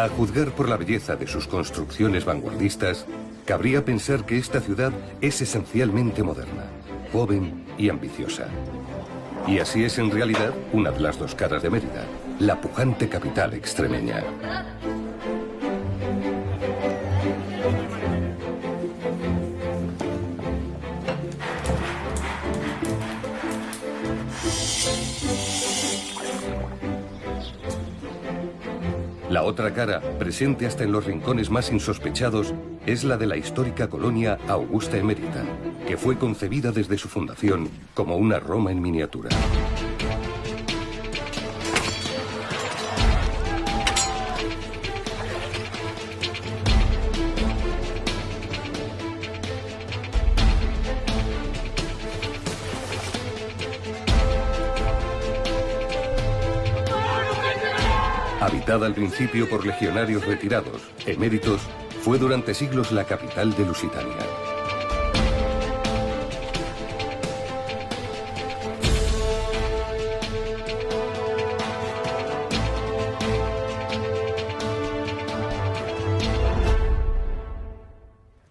A juzgar por la belleza de sus construcciones vanguardistas, cabría pensar que esta ciudad es esencialmente moderna, joven y ambiciosa. Y así es en realidad una de las dos caras de Mérida, la pujante capital extremeña. La otra cara, presente hasta en los rincones más insospechados, es la de la histórica colonia Augusta Emérita, que fue concebida desde su fundación como una Roma en miniatura. Habitada al principio por legionarios retirados, eméritos, fue durante siglos la capital de Lusitania.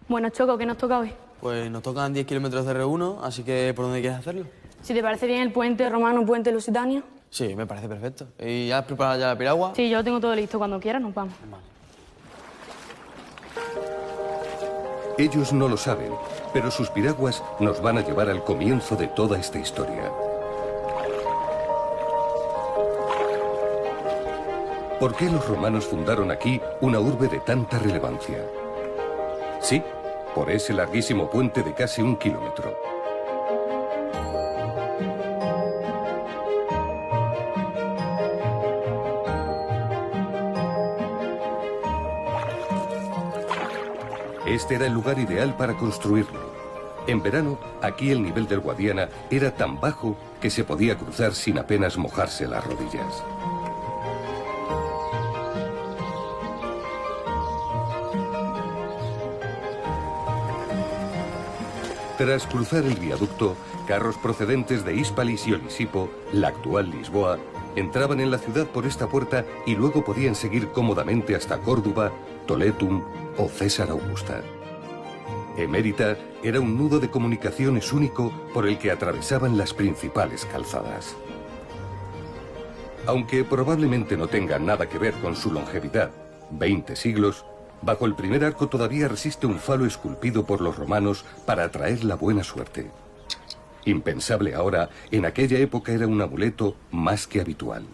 Bueno, Choco, ¿qué nos toca hoy? Pues nos tocan 10 kilómetros de R1, así que ¿por dónde quieres hacerlo? Si te parece bien el puente romano, puente lusitania. Sí, me parece perfecto. ¿Y ya has preparado ya la piragua? Sí, yo lo tengo todo listo. Cuando quieras nos vamos. Vale. Ellos no lo saben, pero sus piraguas nos van a llevar al comienzo de toda esta historia. ¿Por qué los romanos fundaron aquí una urbe de tanta relevancia? Sí, por ese larguísimo puente de casi 1 kilómetro. Este era el lugar ideal para construirlo. En verano, aquí el nivel del Guadiana era tan bajo que se podía cruzar sin apenas mojarse las rodillas. Tras cruzar el viaducto, carros procedentes de Hispalis y Olisipo, la actual Lisboa, entraban en la ciudad por esta puerta y luego podían seguir cómodamente hasta Córdoba, Toletum o César Augusta. Emérita era un nudo de comunicaciones único por el que atravesaban las principales calzadas. Aunque probablemente no tenga nada que ver con su longevidad, 20 siglos, bajo el primer arco todavía resiste un falo esculpido por los romanos para atraer la buena suerte. Impensable ahora, en aquella época era un amuleto más que habitual.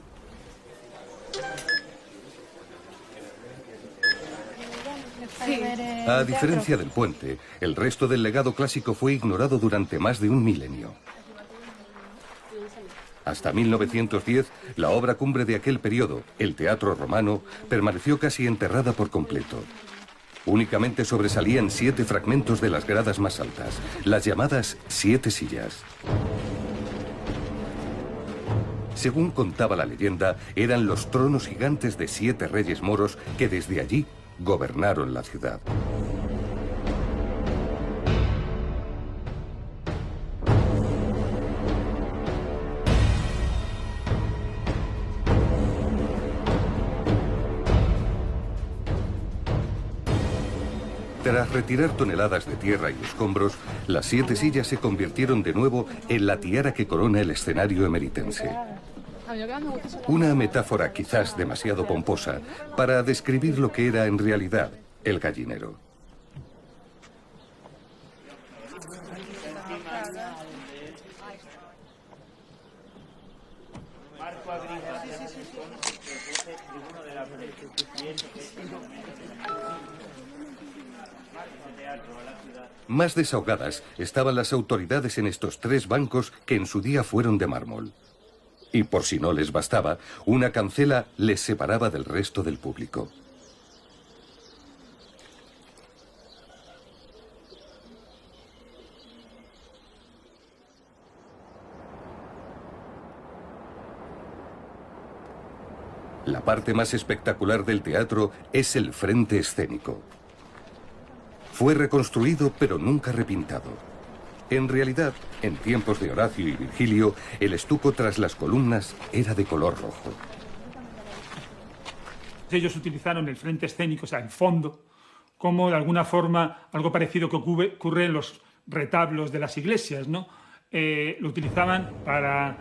A diferencia del puente, el resto del legado clásico fue ignorado durante más de un milenio. Hasta 1910, la obra cumbre de aquel periodo, el Teatro Romano, permaneció casi enterrada por completo. Únicamente sobresalían 7 fragmentos de las gradas más altas, las llamadas 7 sillas. Según contaba la leyenda, eran los tronos gigantes de 7 reyes moros que desde allí gobernaron la ciudad. Tras retirar toneladas de tierra y escombros, las 7 sillas se convirtieron de nuevo en la tiara que corona el escenario emeritense. Una metáfora quizás demasiado pomposa para describir lo que era en realidad el gallinero. Más desahogadas estaban las autoridades en estos 3 bancos que en su día fueron de mármol. Y por si no les bastaba, una cancela les separaba del resto del público. La parte más espectacular del teatro es el frente escénico. Fue reconstruido pero nunca repintado. En realidad, en tiempos de Horacio y Virgilio, el estuco tras las columnas era de color rojo. Ellos utilizaron el frente escénico, o sea, el fondo, como de alguna forma algo parecido que ocurre en los retablos de las iglesias, ¿no? Lo utilizaban para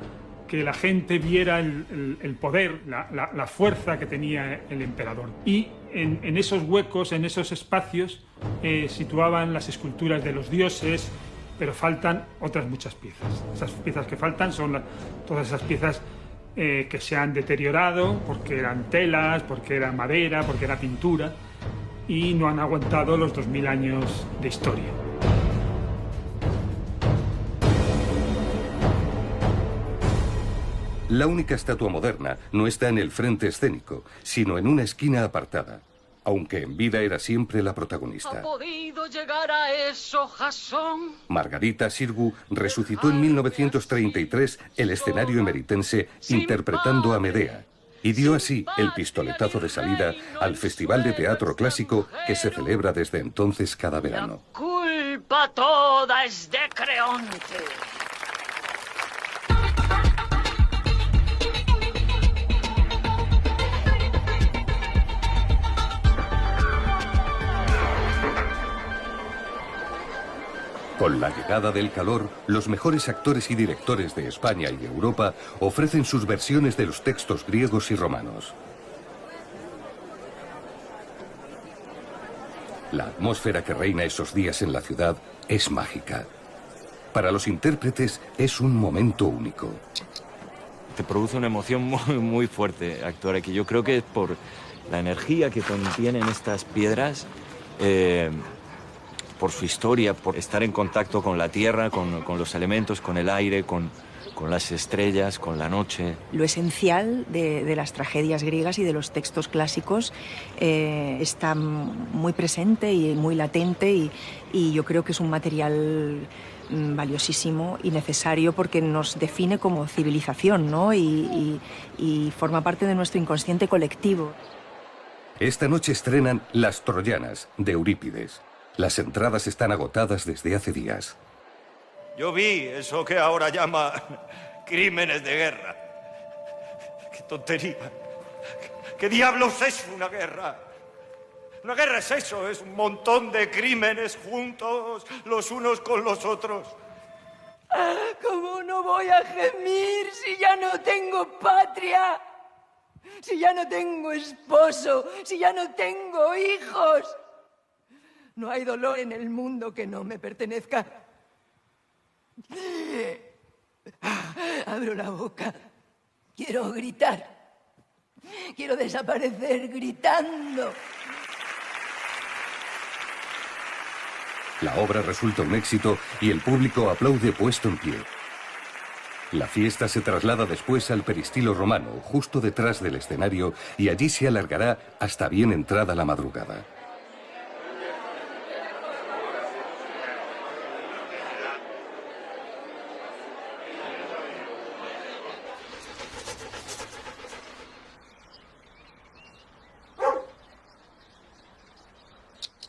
que la gente viera el poder, la fuerza que tenía el emperador. Y en esos huecos, en esos espacios, situaban las esculturas de los dioses, pero faltan otras muchas piezas. Esas piezas que faltan son todas esas piezas que se han deteriorado porque eran telas, porque era madera, porque era pintura, y no han aguantado los 2000 años de historia. La única estatua moderna no está en el frente escénico, sino en una esquina apartada, aunque en vida era siempre la protagonista. ¿Ha podido llegar a eso, Jasón? Margarita Xirgu resucitó en 1933 el escenario emeritense interpretando a Medea y dio así el pistoletazo de salida al Festival de Teatro Clásico que se celebra desde entonces cada verano. La culpa toda es de Creonte. Con la llegada del calor, los mejores actores y directores de España y Europa ofrecen sus versiones de los textos griegos y romanos. La atmósfera que reina esos días en la ciudad es mágica. Para los intérpretes es un momento único. Te produce una emoción muy fuerte actuar aquí. Yo creo que es por la energía que contienen estas piedras, por su historia, por estar en contacto con la tierra, con los elementos, con el aire, con las estrellas, con la noche. Lo esencial de las tragedias griegas y de los textos clásicos está muy presente y muy latente y yo creo que es un material valiosísimo y necesario porque nos define como civilización, ¿no? y forma parte de nuestro inconsciente colectivo. Esta noche estrenan Las Troyanas, de Eurípides. Las entradas están agotadas desde hace días. Yo vi eso que ahora llama crímenes de guerra. ¡Qué tontería! ¿Qué diablos es una guerra? Una guerra es eso, es un montón de crímenes juntos los unos con los otros. ¿Cómo no voy a gemir si ya no tengo patria? Si ya no tengo esposo, si ya no tengo hijos. No hay dolor en el mundo que no me pertenezca. Abro la boca. Quiero gritar. Quiero desaparecer gritando. La obra resulta un éxito y el público aplaude puesto en pie. La fiesta se traslada después al peristilo romano, justo detrás del escenario, y allí se alargará hasta bien entrada la madrugada.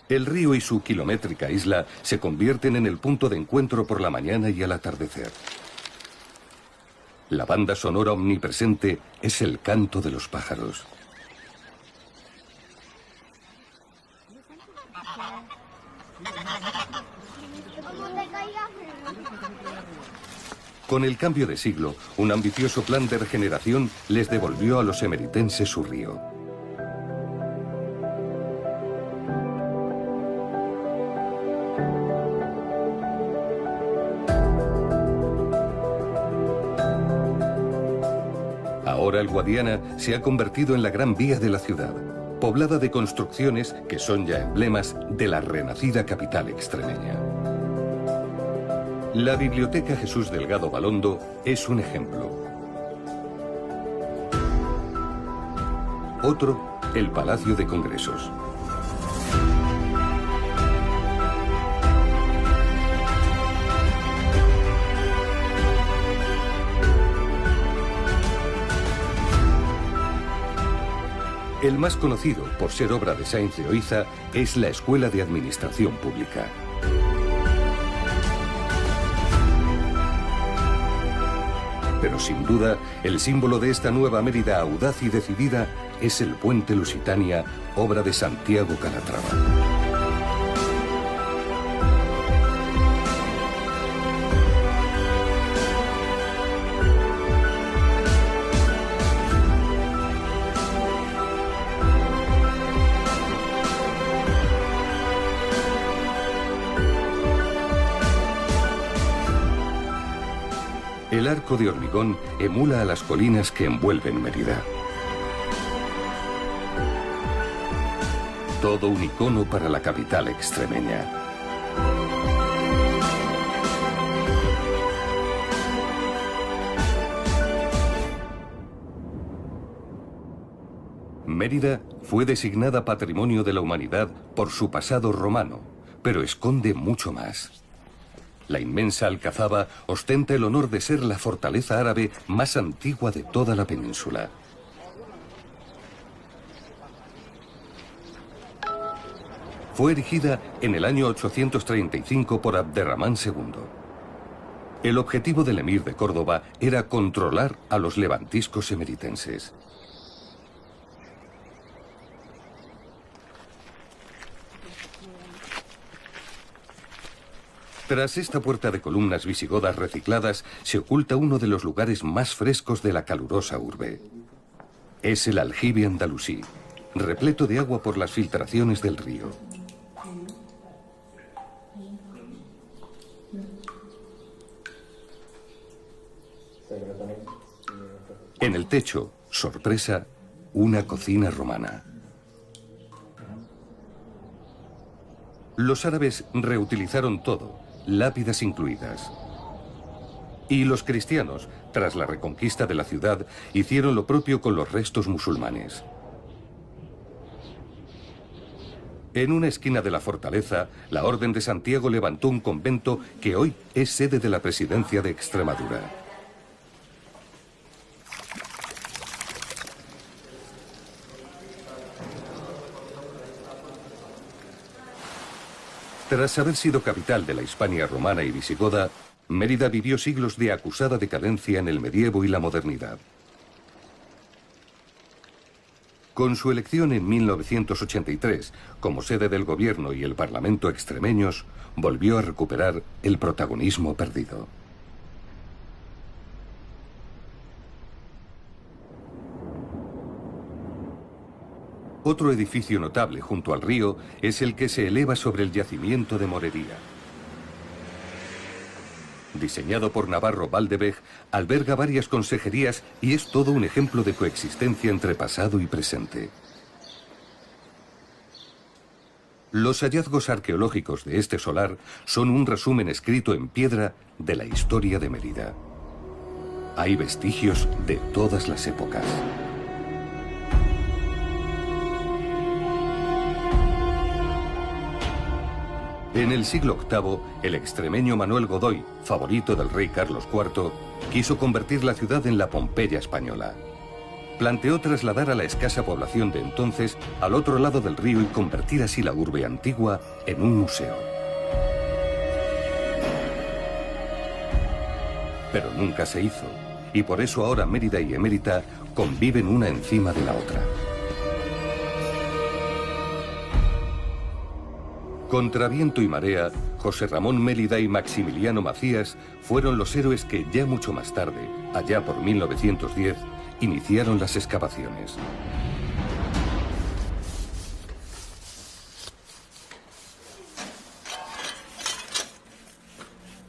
El río y su kilométrica isla se convierten en el punto de encuentro por la mañana y al atardecer. La banda sonora omnipresente es el canto de los pájaros. Con el cambio de siglo, un ambicioso plan de regeneración les devolvió a los emeritenses su río. Ahora el Guadiana se ha convertido en la gran vía de la ciudad, poblada de construcciones que son ya emblemas de la renacida capital extremeña. La Biblioteca Jesús Delgado Balondo es un ejemplo. Otro, el Palacio de Congresos. El más conocido, por ser obra de Sáenz de Oiza, es la Escuela de Administración Pública. Pero sin duda, el símbolo de esta nueva Mérida audaz y decidida es el puente Lusitania, obra de Santiago Calatrava. El arco de hormigón emula a las colinas que envuelven Mérida. Todo un icono para la capital extremeña. Mérida fue designada Patrimonio de la Humanidad por su pasado romano, pero esconde mucho más. La inmensa alcazaba ostenta el honor de ser la fortaleza árabe más antigua de toda la península. Fue erigida en el año 835 por Abderramán II. El objetivo del emir de Córdoba era controlar a los levantiscos emeritenses. Tras esta puerta de columnas visigodas recicladas se oculta uno de los lugares más frescos de la calurosa urbe. Es el aljibe andalusí, repleto de agua por las filtraciones del río. En el techo, sorpresa, una cocina romana. Los árabes reutilizaron todo, lápidas incluidas. Y los cristianos, tras la reconquista de la ciudad, hicieron lo propio con los restos musulmanes. En una esquina de la fortaleza, la Orden de Santiago levantó un convento que hoy es sede de la Presidencia de Extremadura. Tras haber sido capital de la Hispania romana y visigoda, Mérida vivió siglos de acusada decadencia en el medievo y la modernidad. Con su elección en 1983 como sede del gobierno y el parlamento extremeños, volvió a recuperar el protagonismo perdido. Otro edificio notable junto al río es el que se eleva sobre el yacimiento de Morería. Diseñado por Navarro Valdevej, alberga varias consejerías y es todo un ejemplo de coexistencia entre pasado y presente. Los hallazgos arqueológicos de este solar son un resumen escrito en piedra de la historia de Mérida. Hay vestigios de todas las épocas. En el siglo VIII, el extremeño Manuel Godoy, favorito del rey Carlos IV, quiso convertir la ciudad en la Pompeya española. Planteó trasladar a la escasa población de entonces al otro lado del río y convertir así la urbe antigua en un museo. Pero nunca se hizo, y por eso ahora Mérida y Emérita conviven una encima de la otra. Contra viento y marea, José Ramón Mélida y Maximiliano Macías fueron los héroes que ya mucho más tarde, allá por 1910, iniciaron las excavaciones.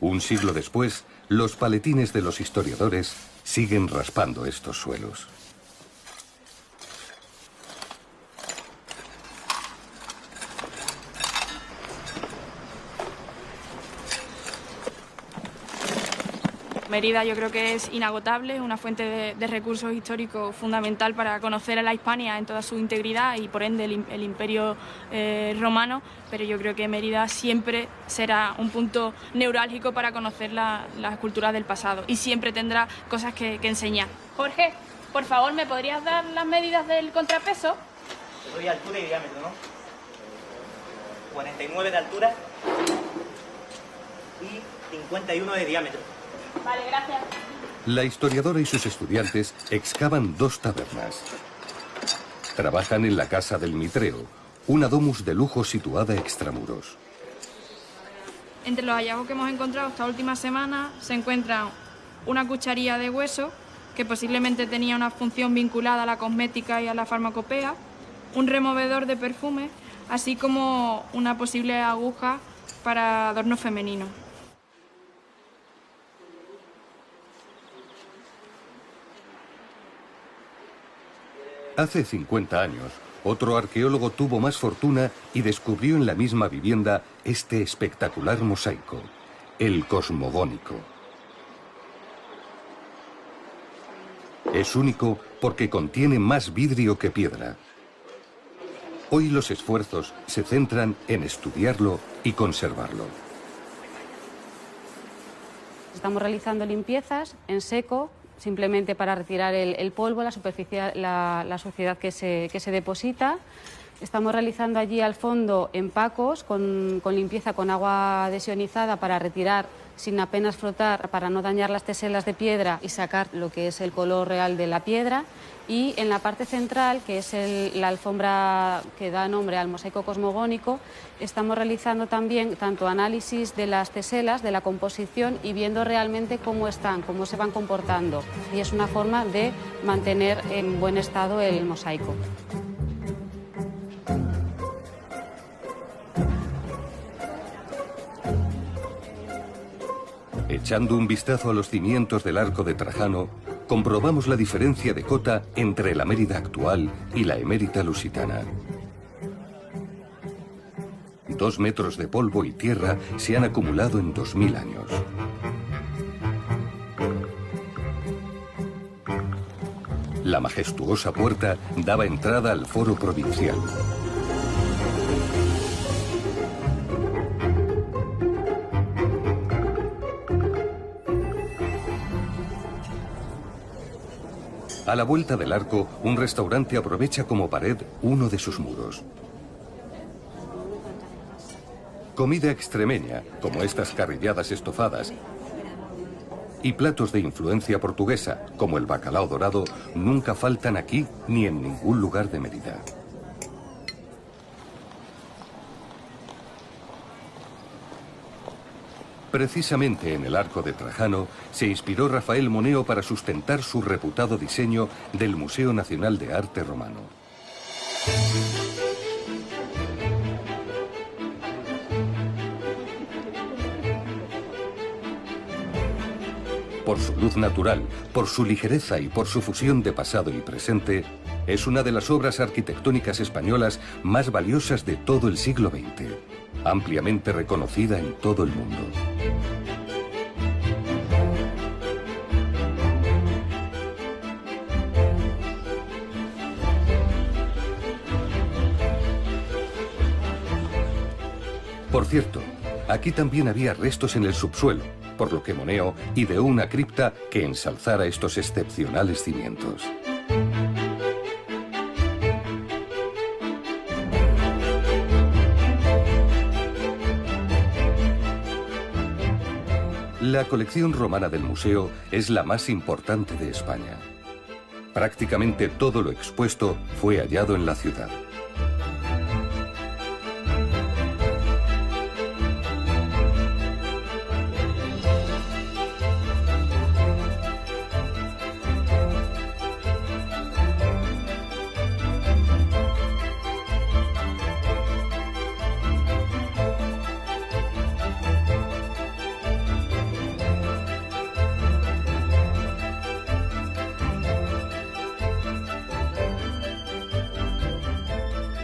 Un siglo después, los paletines de los historiadores siguen raspando estos suelos. Mérida yo creo que es inagotable, una fuente de recursos históricos fundamental para conocer a la Hispania en toda su integridad y por ende el Imperio romano, pero yo creo que Mérida siempre será un punto neurálgico para conocer las culturas del pasado y siempre tendrá cosas que enseñar. Jorge, por favor, ¿me podrías dar las medidas del contrapeso? Te doy altura y diámetro, ¿no? 49 de altura y 51 de diámetro. Vale, gracias. La historiadora y sus estudiantes excavan 2 tabernas. Trabajan en la Casa del Mitreo, una domus de lujo situada extramuros. Entre los hallazgos que hemos encontrado esta última semana se encuentra una cucharilla de hueso que posiblemente tenía una función vinculada a la cosmética y a la farmacopea, un removedor de perfume, así como una posible aguja para adorno femenino. Hace 50 años, otro arqueólogo tuvo más fortuna y descubrió en la misma vivienda este espectacular mosaico, el cosmogónico. Es único porque contiene más vidrio que piedra. Hoy los esfuerzos se centran en estudiarlo y conservarlo. Estamos realizando limpiezas en seco, simplemente para retirar el polvo, la superficie, la suciedad que se deposita. Estamos realizando allí al fondo empacos con limpieza con agua desionizada para retirar sin apenas frotar, para no dañar las teselas de piedra y sacar lo que es el color real de la piedra. Y en la parte central, que es la alfombra que da nombre al mosaico cosmogónico, estamos realizando también tanto análisis de las teselas, de la composición y viendo realmente cómo están, cómo se van comportando. Y es una forma de mantener en buen estado el mosaico. Echando un vistazo a los cimientos del arco de Trajano, comprobamos la diferencia de cota entre la Mérida actual y la emérita lusitana. 2 metros de polvo y tierra se han acumulado en 2000 años. La majestuosa puerta daba entrada al foro provincial. A la vuelta del arco, un restaurante aprovecha como pared uno de sus muros. Comida extremeña, como estas carrilladas estofadas, y platos de influencia portuguesa, como el bacalao dorado, nunca faltan aquí ni en ningún lugar de Mérida. Precisamente en el arco de Trajano se inspiró Rafael Moneo para sustentar su reputado diseño del Museo Nacional de Arte Romano. Por su luz natural, por su ligereza y por su fusión de pasado y presente, es una de las obras arquitectónicas españolas más valiosas de todo el siglo XX, ampliamente reconocida en todo el mundo. Por cierto, aquí también había restos en el subsuelo, por lo que Moneo ideó una cripta que ensalzara estos excepcionales cimientos. La colección romana del museo es la más importante de España. Prácticamente todo lo expuesto fue hallado en la ciudad.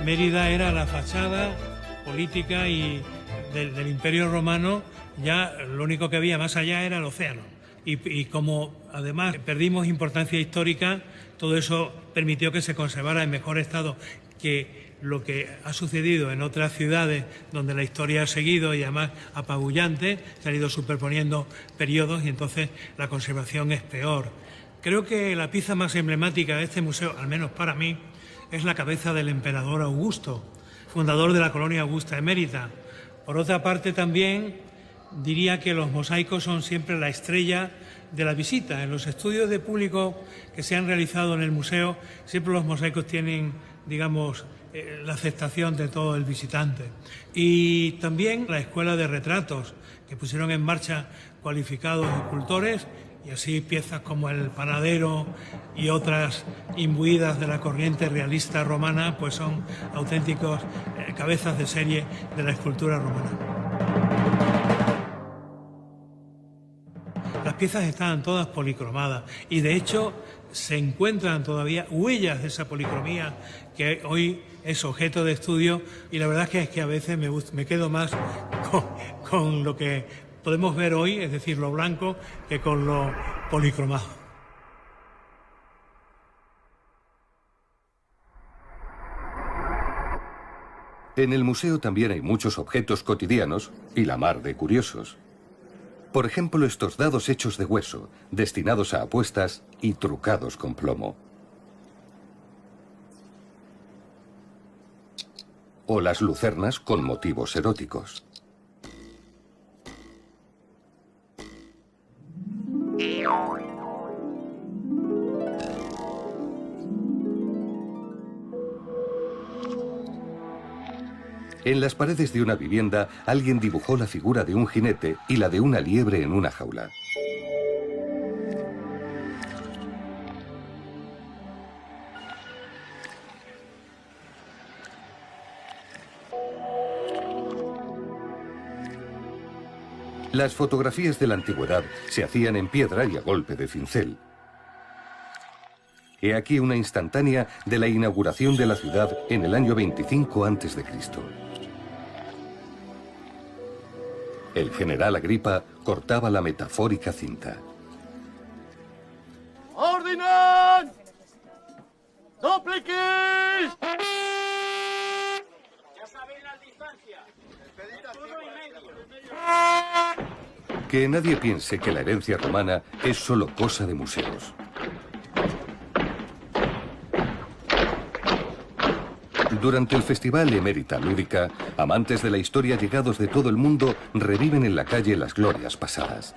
Mérida era la fachada política y del Imperio Romano. Ya lo único que había más allá era el océano. Y como además perdimos importancia histórica, todo eso permitió que se conservara en mejor estado que lo que ha sucedido en otras ciudades donde la historia ha seguido y además apabullante, se han ido superponiendo periodos y entonces la conservación es peor. Creo que la pieza más emblemática de este museo, al menos para mí, es la cabeza del emperador Augusto, fundador de la colonia Augusta Emérita. Por otra parte también diría que los mosaicos son siempre la estrella de la visita. En los estudios de público que se han realizado en el museo, siempre los mosaicos tienen, digamos, la aceptación de todo el visitante. Y también la escuela de retratos que pusieron en marcha cualificados escultores, y así piezas como el Panadero y otras imbuidas de la corriente realista romana, pues son auténticos cabezas de serie de la escultura romana. Las piezas estaban todas policromadas y de hecho se encuentran todavía huellas de esa policromía que hoy es objeto de estudio, y la verdad es que a veces me quedo más con lo que podemos ver hoy, es decir, lo blanco, que con lo policromado. En el museo también hay muchos objetos cotidianos y la mar de curiosos. Por ejemplo, estos dados hechos de hueso, destinados a apuestas y trucados con plomo. O las lucernas con motivos eróticos. En las paredes de una vivienda, alguien dibujó la figura de un jinete y la de una liebre en una jaula. Las fotografías de la antigüedad se hacían en piedra y a golpe de cincel. He aquí una instantánea de la inauguración de la ciudad en el año 25 a.C. El general Agripa cortaba la metafórica cinta. ¡Ordinen! ¡Dupliquis! Ya sabéis las distancias. Escudo y medio. Que nadie piense que la herencia romana es solo cosa de museos. Durante el festival Emerita Lúdica, amantes de la historia llegados de todo el mundo reviven en la calle las glorias pasadas.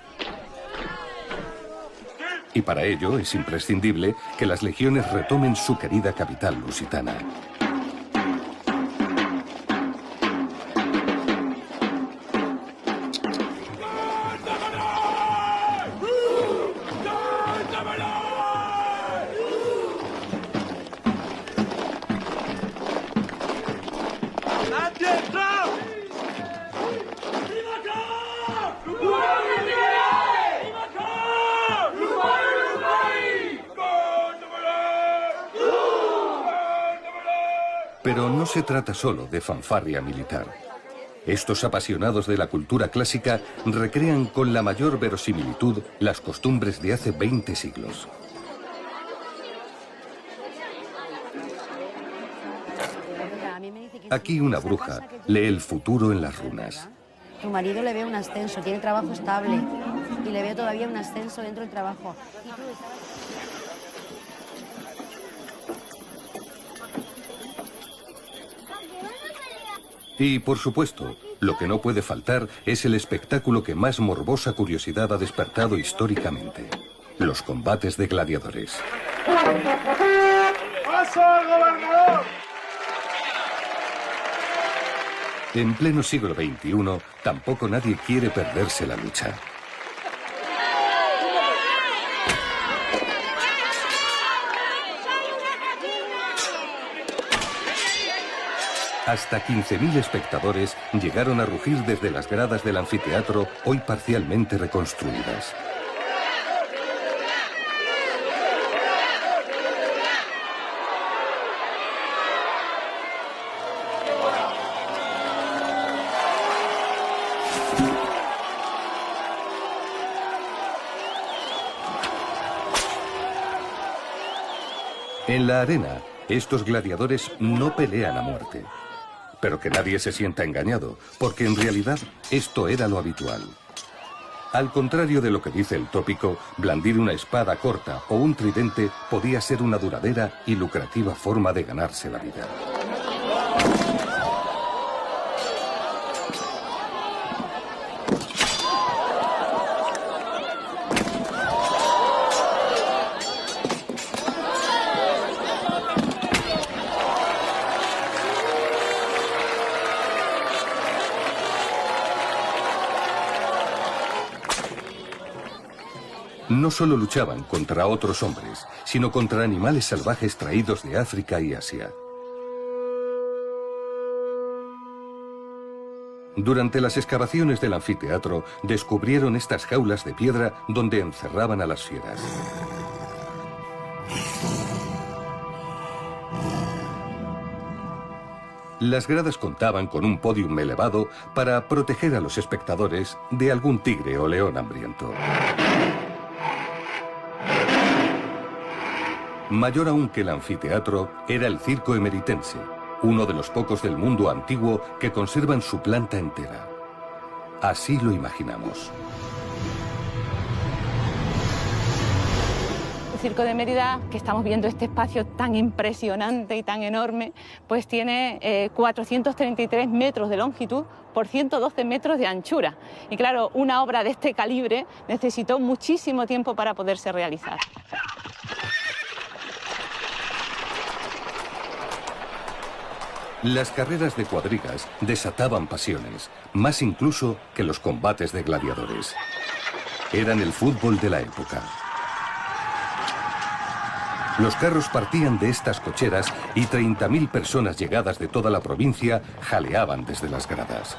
Y para ello es imprescindible que las legiones retomen su querida capital lusitana. Pero no se trata solo de fanfarria militar. Estos apasionados de la cultura clásica recrean con la mayor verosimilitud las costumbres de hace 20 siglos. Aquí una bruja lee el futuro en las runas. Tu marido le ve un ascenso, tiene trabajo estable y le ve todavía un ascenso dentro del trabajo. Y, por supuesto, lo que no puede faltar es el espectáculo que más morbosa curiosidad ha despertado históricamente: los combates de gladiadores. ¡Paso al gobernador! En pleno siglo XXI, tampoco nadie quiere perderse la lucha. Hasta 15.000 espectadores llegaron a rugir desde las gradas del anfiteatro, hoy parcialmente reconstruidas. En la arena, estos gladiadores no pelean a muerte. Pero que nadie se sienta engañado, porque en realidad esto era lo habitual. Al contrario de lo que dice el tópico, blandir una espada corta o un tridente podía ser una duradera y lucrativa forma de ganarse la vida. No solo luchaban contra otros hombres, sino contra animales salvajes traídos de África y Asia. Durante las excavaciones del anfiteatro, descubrieron estas jaulas de piedra donde encerraban a las fieras. Las gradas contaban con un pódium elevado para proteger a los espectadores de algún tigre o león hambriento. Mayor aún que el anfiteatro era el circo emeritense, uno de los pocos del mundo antiguo que conservan su planta entera. Así lo imaginamos. El Circo de Mérida, que estamos viendo este espacio tan impresionante y tan enorme, pues tiene 433 metros de longitud por 112 metros de anchura. Y claro, una obra de este calibre necesitó muchísimo tiempo para poderse realizar. Las carreras de cuadrigas desataban pasiones, más incluso que los combates de gladiadores. Eran el fútbol de la época. Los carros partían de estas cocheras y 30.000 personas llegadas de toda la provincia jaleaban desde las gradas.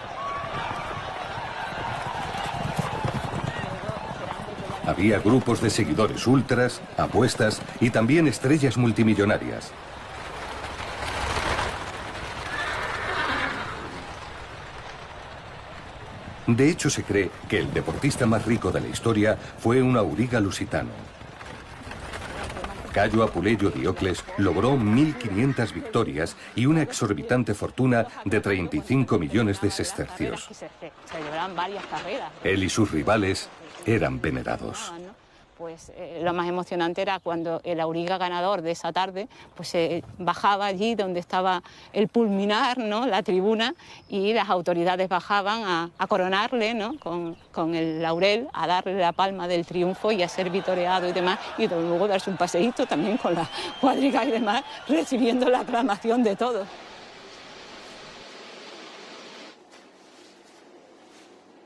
Había grupos de seguidores ultras, apuestas y también estrellas multimillonarias. De hecho, se cree que el deportista más rico de la historia fue un auriga lusitano. Cayo Apuleyo Diocles logró 1.500 victorias y una exorbitante fortuna de 35 millones de sestercios. Él y sus rivales eran venerados. Pues lo más emocionante era cuando el auriga ganador de esa tarde pues bajaba allí donde estaba el pulminar, ¿no?, la tribuna, y las autoridades bajaban a coronarle, ¿no?, con el laurel, a darle la palma del triunfo y a ser vitoreado y demás, y luego darse un paseíto también con la cuadriga y demás, recibiendo la aclamación de todos.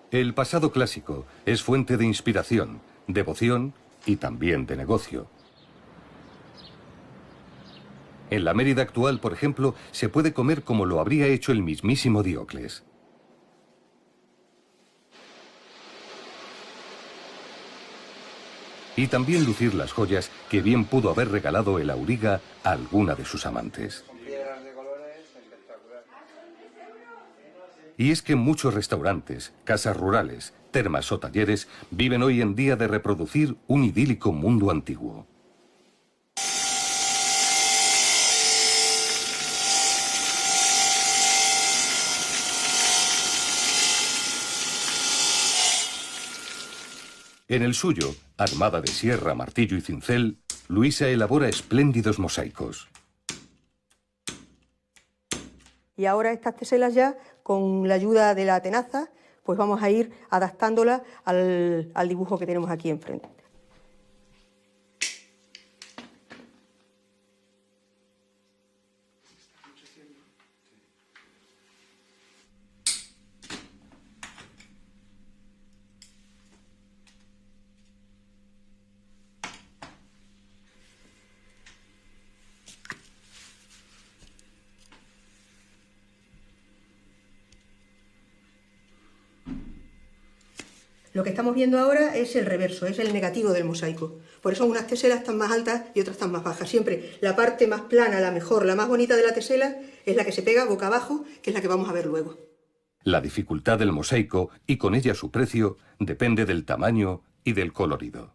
El pasado clásico es fuente de inspiración, devoción y también de negocio. En la Mérida actual, por ejemplo, se puede comer como lo habría hecho el mismísimo Diocles. Y también lucir las joyas que bien pudo haber regalado el auriga a alguna de sus amantes. Y es que muchos restaurantes, casas rurales, termas o talleres viven hoy en día de reproducir un idílico mundo antiguo. En el suyo, armada de sierra, martillo y cincel, Luisa elabora espléndidos mosaicos. Y ahora estas teselas ya, con la ayuda de la tenaza, pues vamos a ir adaptándolas al dibujo que tenemos aquí enfrente. Lo que estamos viendo ahora es el reverso, es el negativo del mosaico. Por eso unas teselas están más altas y otras están más bajas. Siempre la parte más plana, la mejor, la más bonita de la tesela es la que se pega boca abajo, que es la que vamos a ver luego. La dificultad del mosaico, y con ella su precio, depende del tamaño y del colorido.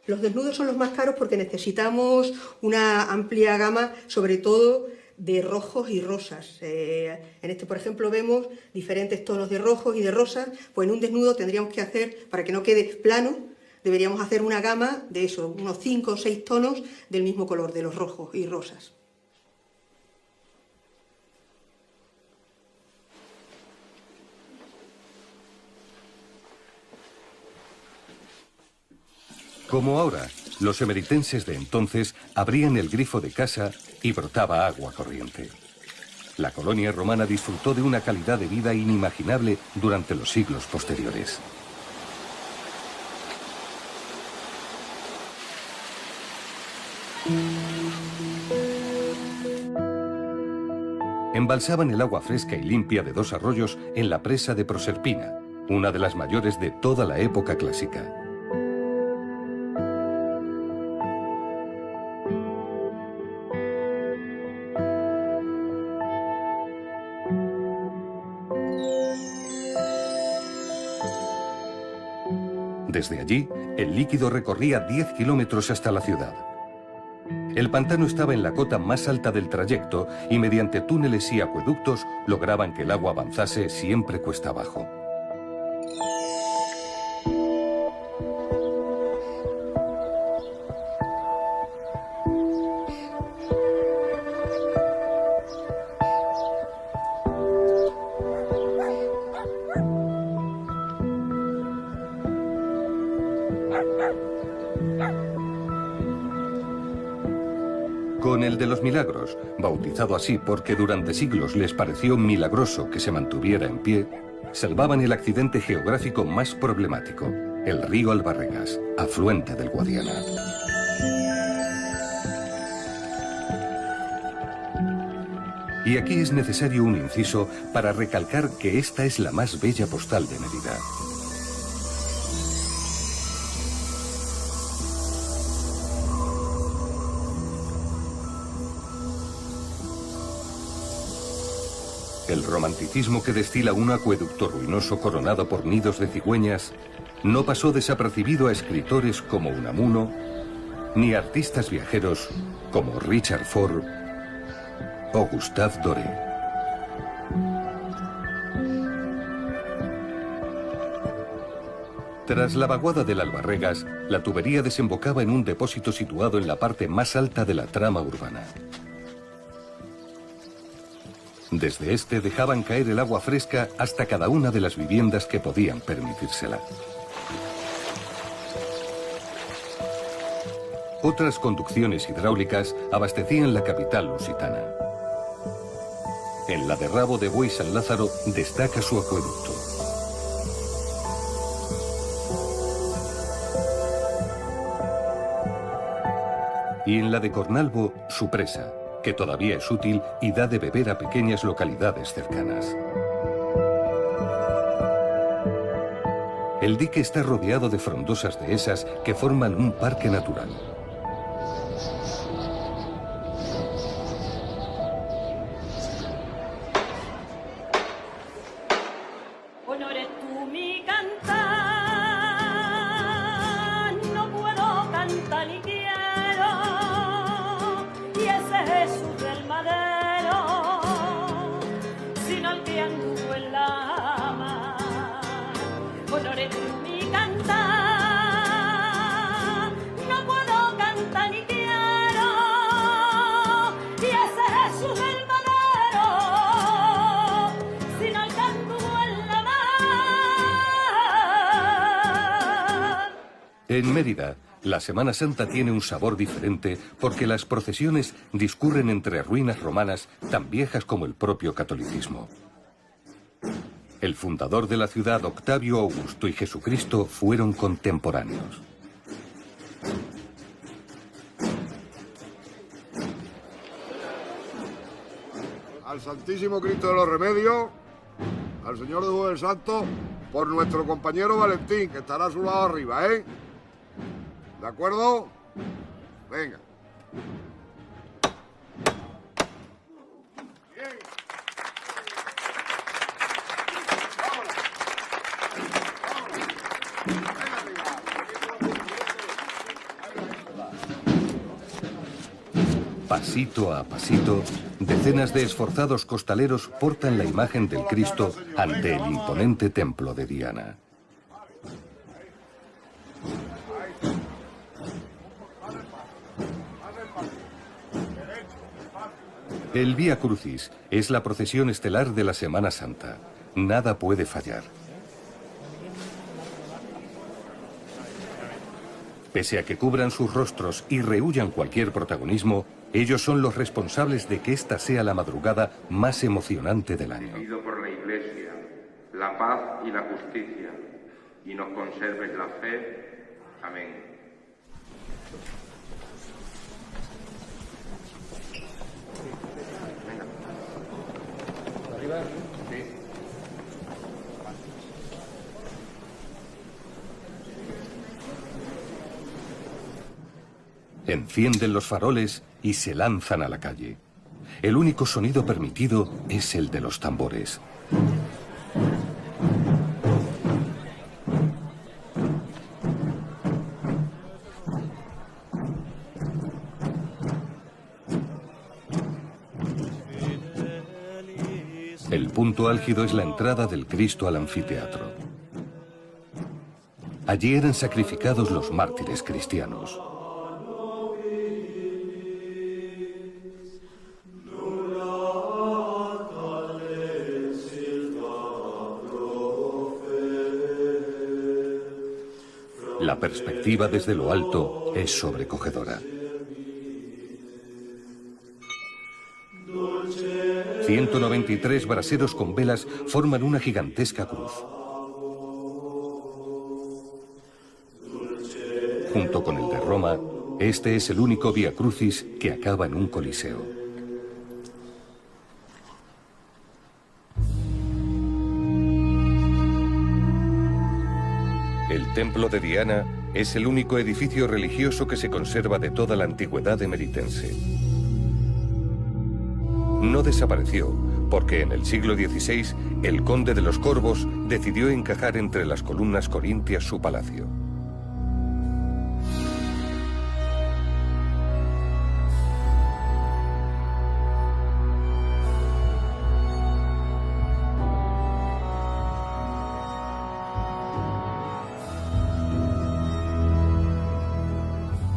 Los desnudos son los más caros porque necesitamos una amplia gama, sobre todo de rojos y rosas. En este, por ejemplo, vemos diferentes tonos de rojos y de rosas. Pues en un desnudo tendríamos que hacer, para que no quede plano, deberíamos hacer una gama de eso, unos 5 o 6 tonos del mismo color, de los rojos y rosas. Como ahora, los emeritenses de entonces abrían el grifo de casa y brotaba agua corriente. La colonia romana disfrutó de una calidad de vida inimaginable durante los siglos posteriores. Embalsaban el agua fresca y limpia de 2 arroyos en la presa de Proserpina, una de las mayores de toda la época clásica. Desde allí, el líquido recorría 10 kilómetros hasta la ciudad. El pantano estaba en la cota más alta del trayecto y mediante túneles y acueductos lograban que el agua avanzase siempre cuesta abajo. Con el de los milagros, bautizado así porque durante siglos les pareció milagroso que se mantuviera en pie, salvaban el accidente geográfico más problemático, el río Albarregas, afluente del Guadiana. Y aquí es necesario un inciso para recalcar que esta es la más bella postal de Mérida. El romanticismo que destila un acueducto ruinoso coronado por nidos de cigüeñas no pasó desapercibido a escritores como Unamuno, ni a artistas viajeros como Richard Ford o Gustave Doré. Tras la vaguada del Albarregas, la tubería desembocaba en un depósito situado en la parte más alta de la trama urbana. Desde este dejaban caer el agua fresca hasta cada una de las viviendas que podían permitírsela. Otras conducciones hidráulicas abastecían la capital lusitana. En la de Rabo de Buey San Lázaro destaca su acueducto. Y en la de Cornalvo, su presa, que todavía es útil y da de beber a pequeñas localidades cercanas. El dique está rodeado de frondosas dehesas que forman un parque natural. En Mérida, la Semana Santa tiene un sabor diferente porque las procesiones discurren entre ruinas romanas tan viejas como el propio catolicismo. El fundador de la ciudad, Octavio Augusto, y Jesucristo fueron contemporáneos. Al Santísimo Cristo de los Remedios, al Señor de Jueves Santo, por nuestro compañero Valentín, que estará a su lado arriba, ¿eh? ¿De acuerdo? Venga. Pasito a pasito, decenas de esforzados costaleros portan la imagen del Cristo ante el imponente templo de Diana. El Vía Crucis es la procesión estelar de la Semana Santa. Nada puede fallar. Pese a que cubran sus rostros y rehuyan cualquier protagonismo, Ellos son los responsables de que esta sea la madrugada más emocionante del año. Te pido por la Iglesia, la paz y la justicia, y nos conserves la fe. Amén. ¿Arriba? Sí. Encienden los faroles y se lanzan a la calle. El único sonido permitido es el de los tambores. El punto álgido es la entrada del Cristo al anfiteatro. Allí eran sacrificados los mártires cristianos. La perspectiva desde lo alto es sobrecogedora. 193 braseros con velas forman una gigantesca cruz. Junto con el de Roma, este es el único Vía Crucis que acaba en un coliseo. El templo de Diana es el único edificio religioso que se conserva de toda la antigüedad emeritense. No desapareció porque en el siglo XVI el conde de los Corvos decidió encajar entre las columnas corintias su palacio.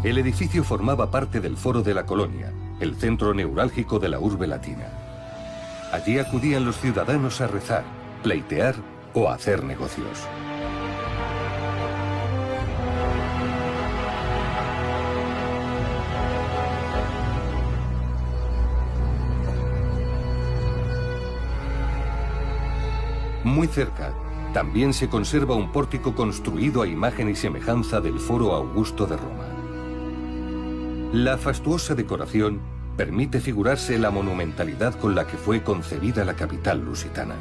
El edificio formaba parte del Foro de la Colonia, el centro neurálgico de la urbe latina. Allí acudían los ciudadanos a rezar, pleitear o a hacer negocios. Muy cerca, también se conserva un pórtico construido a imagen y semejanza del Foro Augusto de Roma. La fastuosa decoración permite figurarse la monumentalidad con la que fue concebida la capital lusitana.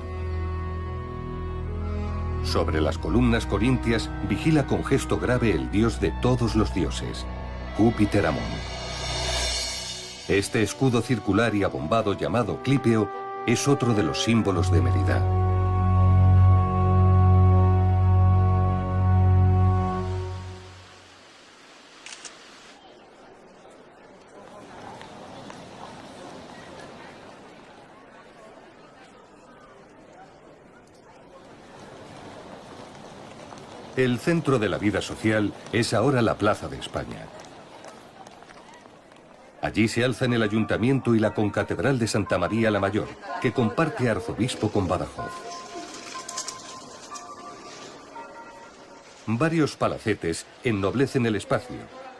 Sobre las columnas corintias vigila con gesto grave el dios de todos los dioses, Júpiter Amón. Este escudo circular y abombado llamado Clípeo es otro de los símbolos de Mérida. El centro de la vida social es ahora la Plaza de España. Allí se alzan el Ayuntamiento y la Concatedral de Santa María la Mayor, que comparte arzobispo con Badajoz. Varios palacetes ennoblecen el espacio,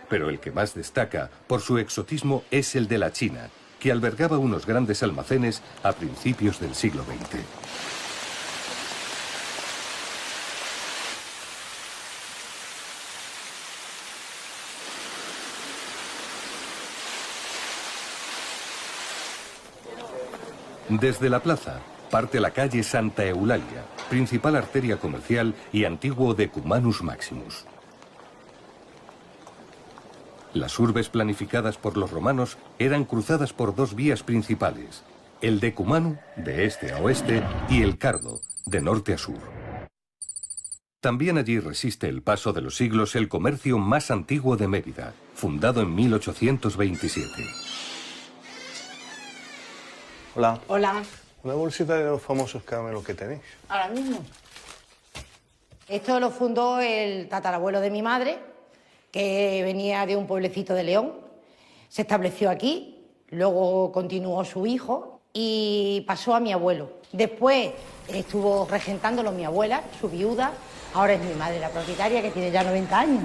pero el que más destaca por su exotismo es el de la China, que albergaba unos grandes almacenes a principios del siglo XX. Desde la plaza parte la calle Santa Eulalia, principal arteria comercial y antiguo Decumanus Maximus. Las urbes planificadas por los romanos eran cruzadas por dos vías principales, el Decumano, de este a oeste, y el Cardo, de norte a sur. También allí resiste el paso de los siglos el comercio más antiguo de Mérida, fundado en 1827. Hola. Hola. Una bolsita de los famosos caramelos que tenéis. Ahora mismo. Esto lo fundó el tatarabuelo de mi madre, que venía de un pueblecito de León. Se estableció aquí, luego continuó su hijo y pasó a mi abuelo. Después estuvo regentándolo mi abuela, su viuda. Ahora es mi madre la propietaria, que tiene ya 90 años.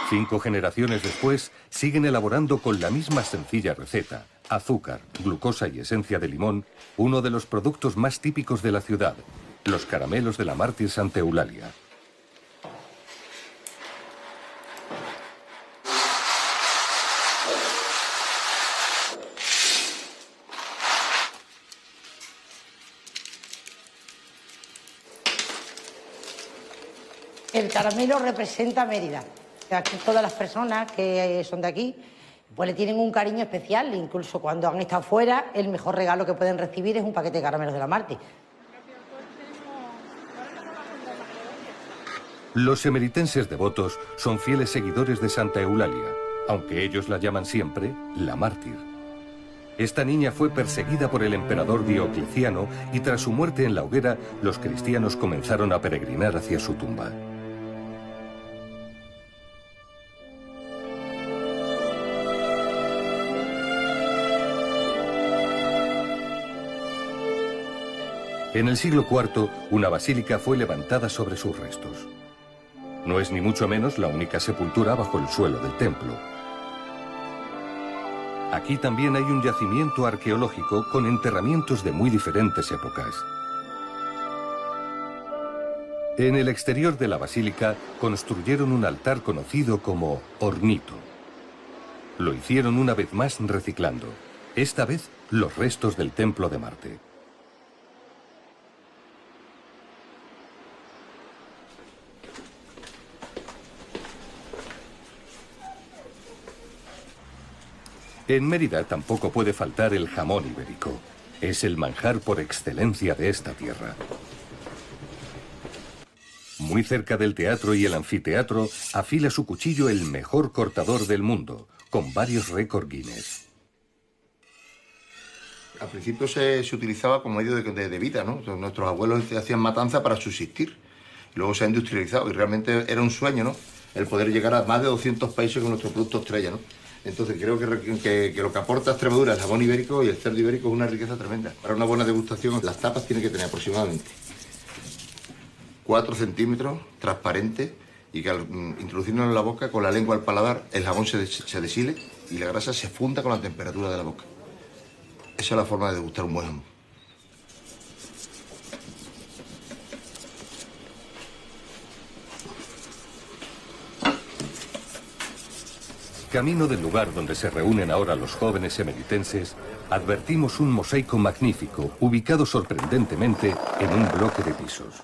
5 generaciones después, siguen elaborando con la misma sencilla receta, azúcar, glucosa y esencia de limón, uno de los productos más típicos de la ciudad, los caramelos de la mártir Santa Eulalia. El caramelo representa Mérida. Aquí todas las personas que son de aquí pues le tienen un cariño especial, incluso cuando han estado fuera, el mejor regalo que pueden recibir es un paquete de caramelos de la Mártir. Los emeritenses devotos son fieles seguidores de Santa Eulalia, aunque ellos la llaman siempre la mártir. Esta niña fue perseguida por el emperador Diocleciano y tras su muerte en la hoguera, los cristianos comenzaron a peregrinar hacia su tumba. En el siglo IV, una basílica fue levantada sobre sus restos. No es ni mucho menos la única sepultura bajo el suelo del templo. Aquí también hay un yacimiento arqueológico con enterramientos de muy diferentes épocas. En el exterior de la basílica construyeron un altar conocido como ornito. Lo hicieron una vez más reciclando, esta vez los restos del templo de Marte. En Mérida tampoco puede faltar el jamón ibérico. Es el manjar por excelencia de esta tierra. Muy cerca del teatro y el anfiteatro, afila su cuchillo el mejor cortador del mundo, con varios récords Guinness. Al principio se utilizaba como medio de vida, ¿no? Nuestros abuelos hacían matanza para subsistir. Luego se ha industrializado y realmente era un sueño, ¿no? El poder llegar a más de 200 países con nuestro producto estrella, ¿no? Entonces creo que lo que aporta Extremadura, el jamón ibérico y el cerdo ibérico es una riqueza tremenda. Para una buena degustación, las tapas tienen que tener aproximadamente 4 centímetros, transparente, y que al introducirlo en la boca, con la lengua al paladar, el jamón se deshile y la grasa se funda con la temperatura de la boca. Esa es la forma de degustar un buen jamón. Camino del lugar donde se reúnen ahora los jóvenes emeritenses, advertimos un mosaico magnífico, ubicado sorprendentemente en un bloque de pisos.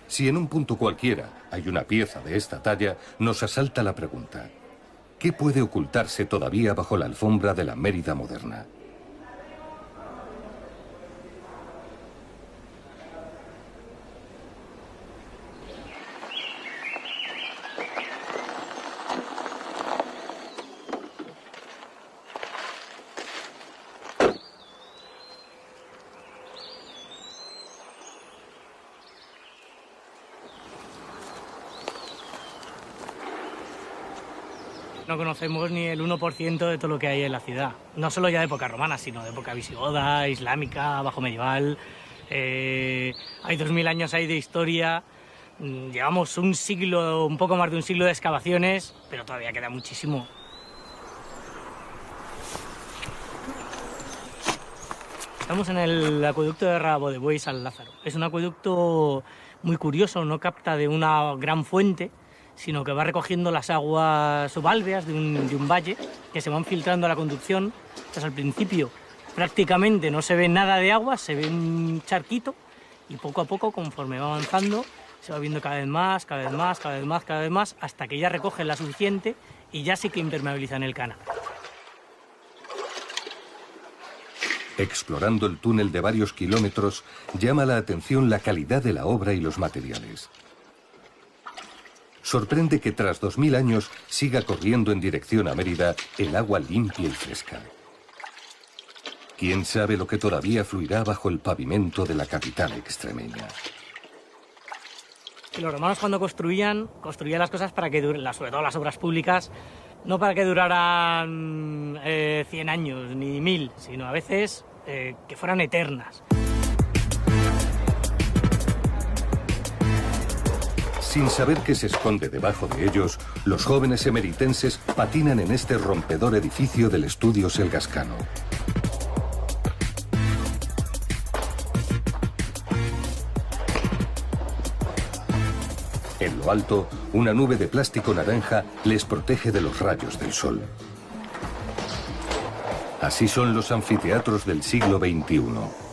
Si en un punto cualquiera hay una pieza de esta talla, nos asalta la pregunta: ¿qué puede ocultarse todavía bajo la alfombra de la Mérida moderna? No conocemos ni el 1% de todo lo que hay en la ciudad. No solo ya de época romana, sino de época visigoda, islámica, bajo medieval. Hay 2000 años ahí de historia. Llevamos un siglo, un poco más de un siglo de excavaciones, pero todavía queda muchísimo. Estamos en el acueducto de Rabo de Buey San Lázaro. Es un acueducto muy curioso, no capta de una gran fuente, sino que va recogiendo las aguas subalveas de un valle que se van filtrando a la conducción. Entonces, al principio prácticamente no se ve nada de agua, se ve un charquito y poco a poco, conforme va avanzando, se va viendo cada vez más, cada vez más, cada vez más, cada vez más, hasta que ya recogen la suficiente y ya sí que impermeabilizan el canal. Explorando el túnel de varios kilómetros, llama la atención la calidad de la obra y los materiales. Sorprende que tras 2000 años siga corriendo en dirección a Mérida el agua limpia y fresca. ¿Quién sabe lo que todavía fluirá bajo el pavimento de la capital extremeña? Y los romanos, cuando construían las cosas para que duren, sobre todo las obras públicas, no para que duraran 100 años ni 1000, sino a veces que fueran eternas. Sin saber qué se esconde debajo de ellos, los jóvenes emeritenses patinan en este rompedor edificio del estudio selgascano. En lo alto, una nube de plástico naranja les protege de los rayos del sol. Así son los anfiteatros del siglo XXI.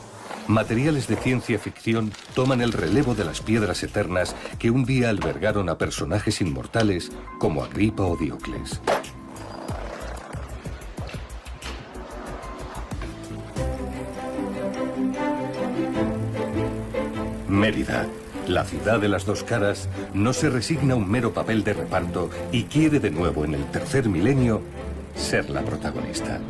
Materiales de ciencia ficción toman el relevo de las piedras eternas que un día albergaron a personajes inmortales como Agripa o Diocles. Mérida, la ciudad de las dos caras, no se resigna a un mero papel de reparto y quiere de nuevo en el tercer milenio ser la protagonista.